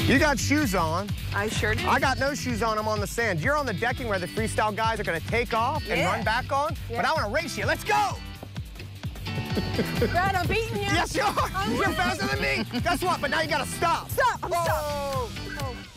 You got shoes on. I sure do. I got no shoes on. I'm on the sand. You're on the decking where the freestyle guys are going to take off and run back on. Yeah. But I want to race you. Let's go. Brad, I'm beating you. Yes, you are. You're faster than me. Guess what? But now you got to stop. Stop. I'm stuck. Oh.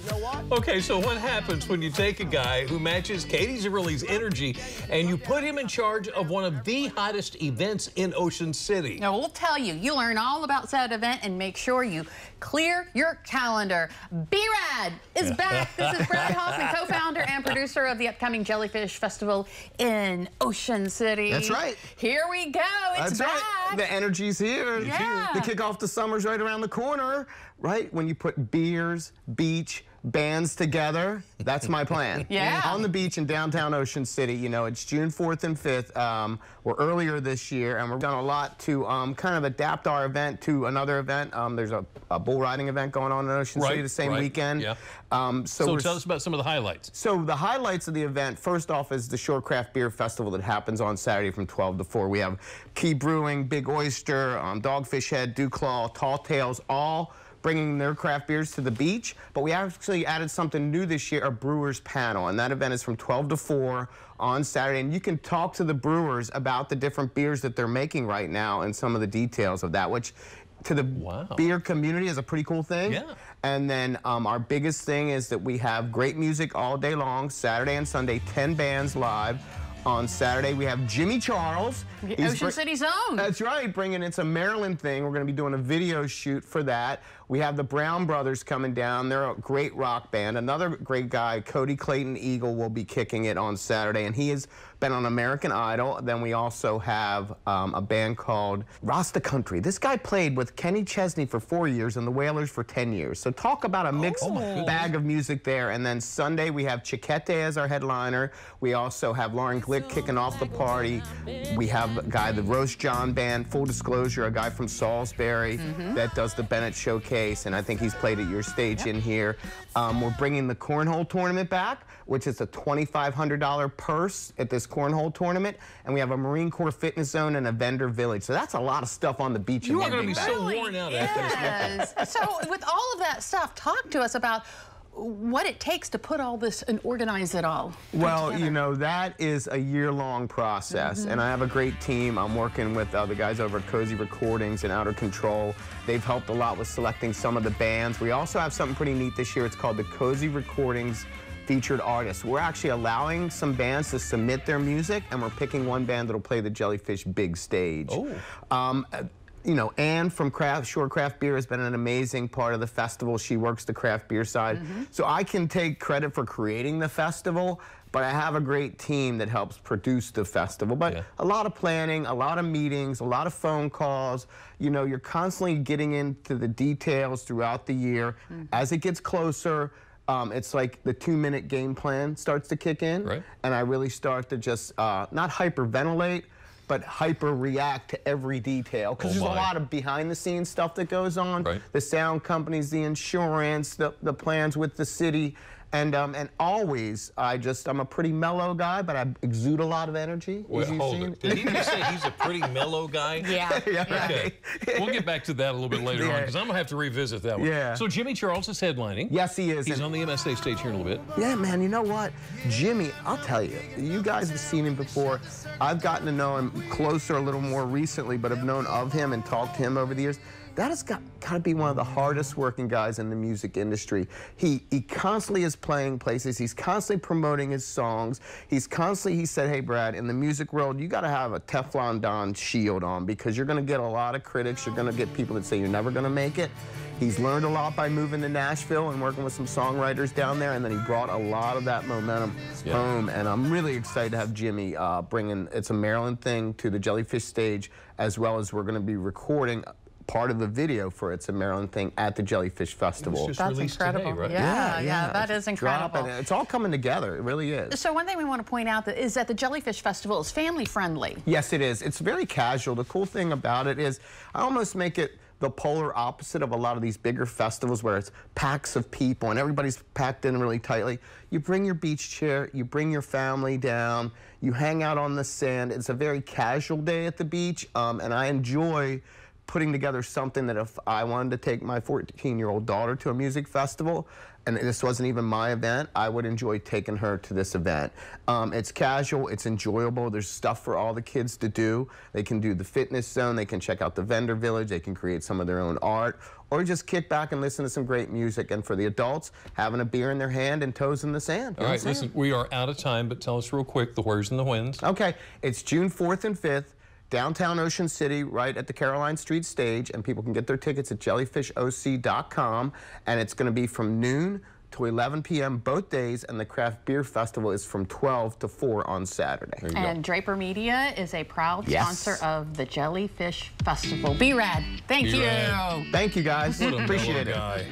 You know what? Okay, so what happens when you take a guy who matches Katie Zerilli's energy and you put him in charge of one of the hottest events in Ocean City? Now, we'll tell you. You learn all about that event and make sure you clear your calendar. B-Rad is back. This is Brad Hoffman, co-founder and producer of the upcoming Jellyfish Festival in Ocean City. That's right. Here we go. It's back. Right. The energy's here. Yeah. The kickoff to summer's right around the corner, right? When you put beers, beach, bands together, that's my plan. Yeah. On the beach in downtown Ocean City, you know, it's June 4th and 5th. We're earlier this year, and we've done a lot to kind of adapt our event to another event. There's a bull riding event going on in Ocean City the same weekend. Yeah. So tell us about some of the highlights. So the highlights of the event, first off, is the Shorecraft Beer Festival that happens on Saturday from 12 to 4. We have Key Brewing, Big Oyster, Dogfish Head, Dewclaw, Tall Tales, all bringing their craft beers to the beach. But we actually added something new this year, a Brewers Panel, and that event is from 12 to 4 on Saturday. And you can talk to the brewers about the different beers that they're making right now and some of the details of that, which to the beer community is a pretty cool thing. Yeah. And then our biggest thing is that we have great music all day long, Saturday and Sunday, 10 bands live. On Saturday, we have Jimmy Charles. Ocean City's own. That's right, bringing It's a Maryland thing. We're going to be doing a video shoot for that. We have the Brown Brothers coming down. They're a great rock band. Another great guy, Cody Clayton Eagle, will be kicking it on Saturday, and he has been on American Idol. Then we also have a band called Rasta Country. This guy played with Kenny Chesney for 4 years and the Wailers for 10 years. So talk about a mixed bag of music there. And then Sunday, we have Chiquete as our headliner. We also have Lauren Glick kicking off the party. We have a guy, the Roast John Band, full disclosure, a guy from Salisbury that does the Bennett Showcase, and I think he's played at your stage in here. We're bringing the Cornhole Tournament back, which is a $2,500 purse at this Cornhole Tournament, and we have a Marine Corps fitness zone and a vendor village. So that's a lot of stuff on the beach. You are going to be so worn out after this. So with all of that stuff, talk to us about what it takes to put all this and organize it all. Well, you know, that is a year-long process, and I have a great team. I'm working with the guys over at Cozy Recordings and Outer Control. They've helped a lot with selecting some of the bands. We also have something pretty neat this year. It's called the Cozy Recordings Featured Artists. We're actually allowing some bands to submit their music, and we're picking one band that'll play the Jellyfish big stage. You know, Anne from Shorecraft Beer has been an amazing part of the festival. She works the craft beer side. So I can take credit for creating the festival, but I have a great team that helps produce the festival. But a lot of planning, a lot of meetings, a lot of phone calls. You know, you're constantly getting into the details throughout the year. As it gets closer, it's like the 2-minute game plan starts to kick in. And I really start to just not hyperventilate, but hyper-react to every detail, because there's a lot of behind-the-scenes stuff that goes on. The sound companies, the insurance, the plans with the city, and always, I'm a pretty mellow guy, but I exude a lot of energy. Well, hold it. Did he just say he's a pretty mellow guy? Yeah. Okay. We'll get back to that a little bit later on, because I'm going to have to revisit that one. So Jimmy Charles is headlining. Yes, he is. He's on the MSA stage here in a little bit. Yeah, man, you know what? Jimmy, I'll tell you, you guys have seen him before. I've gotten to know him closer a little more recently, but have known of him and talked to him over the years. That has got to be one of the hardest working guys in the music industry. He constantly is playing places. He's constantly promoting his songs. He said, hey, Brad, in the music world, you got to have a Teflon Don shield on, because you're going to get a lot of critics. You're going to get people that say you're never going to make it. He's learned a lot by moving to Nashville and working with some songwriters down there, and then he brought a lot of that momentum home. And I'm really excited to have Jimmy bringing It's a Maryland thing to the Jellyfish stage, as well as we're going to be recording part of the video for It's a Maryland thing at the Jellyfish Festival. That's incredible. Today, right? Yeah, that is incredible. It's all coming together. It really is. So one thing we want to point out is that the Jellyfish Festival is family friendly. Yes, it is. It's very casual. The cool thing about it is I almost make it the polar opposite of a lot of these bigger festivals where it's packs of people and everybody's packed in really tightly. You bring your beach chair, you bring your family down, you hang out on the sand. It's a very casual day at the beach, and I enjoy putting together something that if I wanted to take my 14-year-old daughter to a music festival, and this wasn't even my event, I would enjoy taking her to this event. It's casual, it's enjoyable, there's stuff for all the kids to do. They can do the fitness zone, they can check out the vendor village, they can create some of their own art, or just kick back and listen to some great music. And for the adults, having a beer in their hand and toes in the sand. All right, listen, we are out of time, but tell us real quick the wheres and the whens. Okay, it's June 4th and 5th. Downtown Ocean City, right at the Caroline Street stage, and people can get their tickets at jellyfishoc.com, and it's going to be from noon to 11 p.m. both days, and the Craft Beer Festival is from 12 to 4 on Saturday. And Draper Media is a proud sponsor of the Jellyfish Festival. B-Rad, thank you. Thank you, guys. What a Appreciate it. guy.